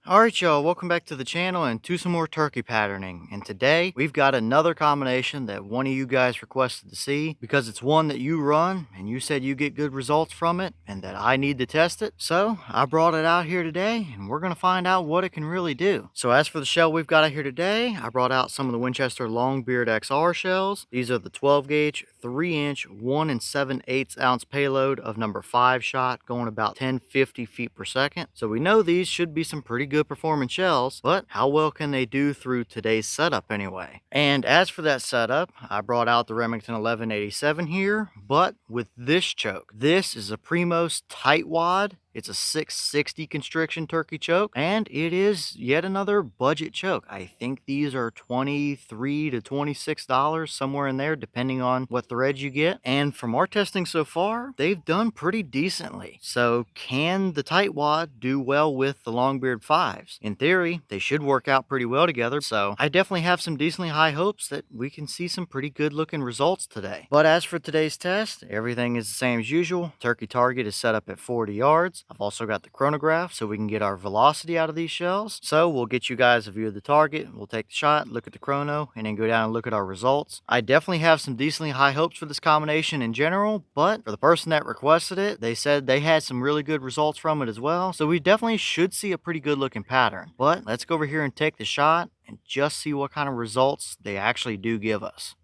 Alright y'all, welcome back to the channel and to some more turkey patterning. And today we've got another combination that one of you guys requested to see because it's one that you run and you said you get good results from it and that I need to test it. So I brought it out here today and we're going to find out what it can really do. So as for the shell we've got out here today, I brought out some of the Winchester Longbeard XR shells. These are the 12 gauge, 3 inch, 1 7/8 ounce payload of number 5 shot going about 1050 feet per second. So we know these should be some pretty good performing shells, but how well can they do through today's setup anyway? And as for that setup, I brought out the Remington 1187 here, but with this choke. This is a Primos Tight Wad. It's a 660 constriction turkey choke, and it is yet another budget choke. I think these are $23 to $26, somewhere in there, depending on what threads you get. And from our testing so far, they've done pretty decently. So can the Tight Wad do well with the Longbeard 5s? In theory, they should work out pretty well together. So I definitely have some decently high hopes that we can see some pretty good looking results today. But as for today's test, everything is the same as usual. Turkey target is set up at 40 yards. I've also got the chronograph so we can get our velocity out of these shells. So we'll get you guys a view of the target. We'll take the shot, look at the chrono, and then go down and look at our results. I definitely have some decently high hopes for this combination in general, but for the person that requested it, they said they had some really good results from it as well. So we definitely should see a pretty good looking pattern. But let's go over here and take the shot and just see what kind of results they actually do give us.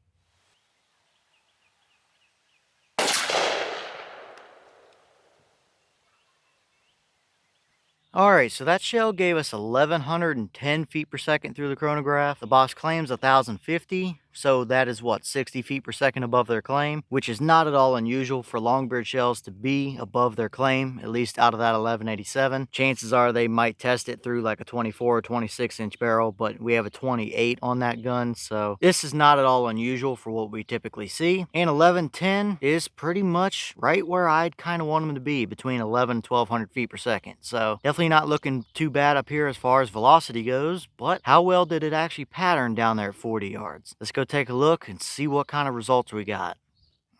Alright, so that shell gave us 1110 feet per second through the chronograph. The box claims 1050, so that is what, 60 feet per second above their claim, which is not at all unusual for longbeard shells to be above their claim, at least out of that 1187. Chances are they might test it through like a 24 or 26 inch barrel, but we have a 28 on that gun, so this is not at all unusual for what we typically see. And 1110 is pretty much right where I'd kind of want them to be, between 11 and 1200 feet per second. So definitely not looking too bad up here as far as velocity goes, but how well did it actually pattern down there at 40 yards? Let's go take a look and see what kind of results we got.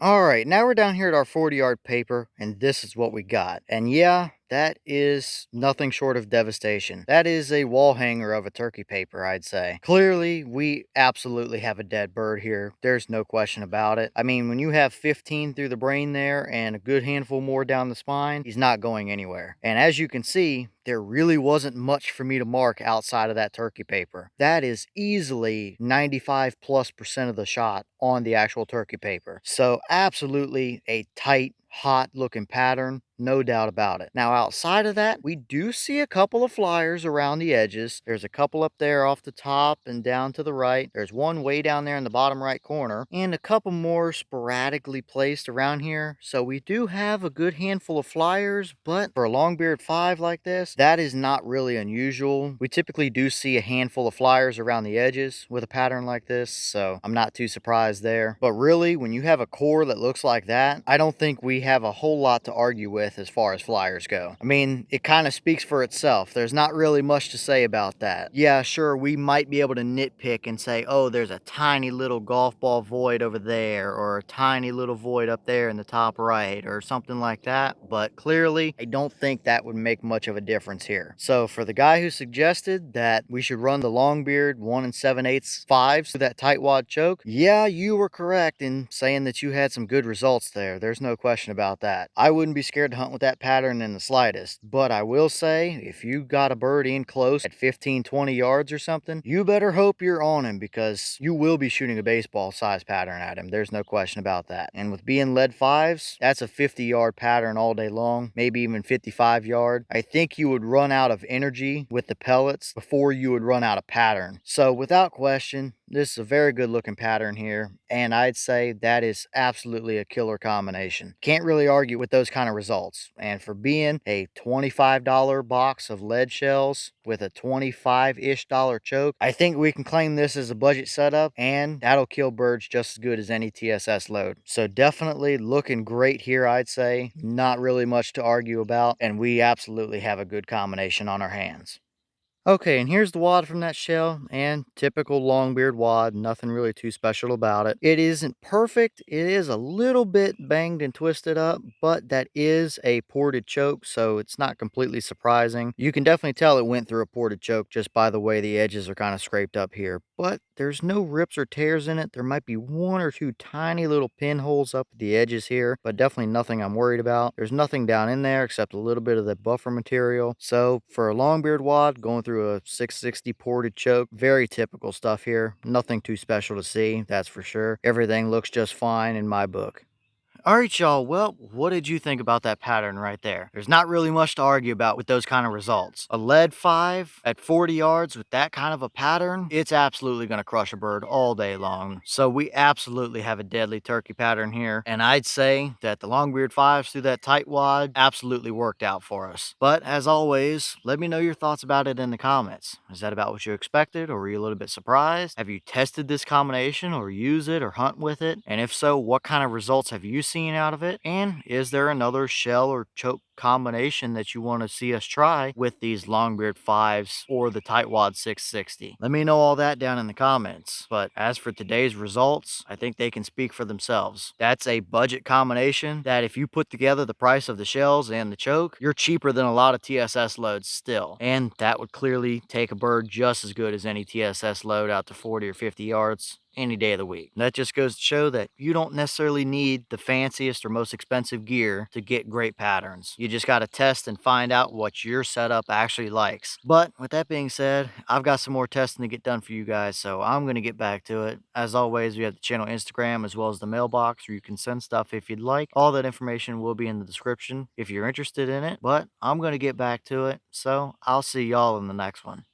Alright, now we're down here at our 40-yard paper, and this is what we got. And yeah, that is nothing short of devastation. That is a wall hanger of a turkey paper, I'd say. Clearly, we absolutely have a dead bird here. There's no question about it. I mean, when you have 15 through the brain there and a good handful more down the spine, he's not going anywhere. And as you can see, there really wasn't much for me to mark outside of that turkey paper. That is easily 95+% of the shot on the actual turkey paper. So absolutely a tight, hot looking pattern, no doubt about it. Now outside of that, we do see a couple of flyers around the edges. There's a couple up there off the top and down to the right. There's one way down there in the bottom right corner, and a couple more sporadically placed around here. So we do have a good handful of flyers, but for a longbeard 5 like this, that is not really unusual. We typically do see a handful of flyers around the edges with a pattern like this, so I'm not too surprised there. But really, when you have a core that looks like that, I don't think we have a whole lot to argue with as far as flyers go. I mean, it kind of speaks for itself. There's not really much to say about that. Yeah, sure, we might be able to nitpick and say, oh, there's a tiny little golf ball void over there, or a tiny little void up there in the top right, or something like that. But clearly, I don't think that would make much of a difference here. So for the guy who suggested that we should run the Longbeard 1 7/8 5s to that tight wad choke, yeah, you were correct in saying that you had some good results there. There's no question about that. I wouldn't be scared to hunt with that pattern in the slightest, but I will say, if you got a bird in close at 15-20 yards or something, you better hope you're on him, because you will be shooting a baseball size pattern at him. There's no question about that. And with being lead 5s, that's a 50-yard pattern all day long, maybe even 55-yard. I think you would run out of energy with the pellets before you would run out of pattern. So without question, this is a very good looking pattern here, and I'd say that is absolutely a killer combination. Can't really argue with those kind of results. And for being a $25 box of lead shells with a $25-ish choke, I think we can claim this as a budget setup, and that'll kill birds just as good as any TSS load. So definitely looking great here, I'd say. Not really much to argue about, and we absolutely have a good combination on our hands. Okay, and here's the wad from that shell, and typical Longbeard wad, nothing really too special about it. It isn't perfect, it is a little bit banged and twisted up, but that is a ported choke, so it's not completely surprising. You can definitely tell it went through a ported choke just by the way the edges are kind of scraped up here, but there's no rips or tears in it. There might be one or two tiny little pinholes up at the edges here, but definitely nothing I'm worried about. There's nothing down in there except a little bit of the buffer material. So for a Longbeard wad going through a 660 ported choke, very typical stuff here. Nothing too special to see, that's for sure. Everything looks just fine in my book. All right, y'all. Well, what did you think about that pattern right there? There's not really much to argue about with those kind of results. A lead 5 at 40 yards with that kind of a pattern, it's absolutely going to crush a bird all day long. So we absolutely have a deadly turkey pattern here. And I'd say that the Longbeard 5s through that tight wad absolutely worked out for us. But as always, let me know your thoughts about it in the comments. Is that about what you expected, or were you a little bit surprised? Have you tested this combination or use it or hunt with it? And if so, what kind of results have you seen out of it? And is there another shell or choke combination that you want to see us try with these Longbeard 5s or the Tightwad 660? Let me know all that down in the comments. But as for today's results, I think they can speak for themselves. That's a budget combination that if you put together the price of the shells and the choke, you're cheaper than a lot of TSS loads still. And that would clearly take a bird just as good as any TSS load out to 40 or 50 yards any day of the week. That just goes to show that you don't necessarily need the fanciest or most expensive gear to get great patterns. You just got to test and find out what your setup actually likes. But with that being said, I've got some more testing to get done for you guys, so I'm going to get back to it. As always, we have the channel Instagram as well as the mailbox where you can send stuff if you'd like. All that information will be in the description if you're interested in it, but I'm going to get back to it, so I'll see y'all in the next one.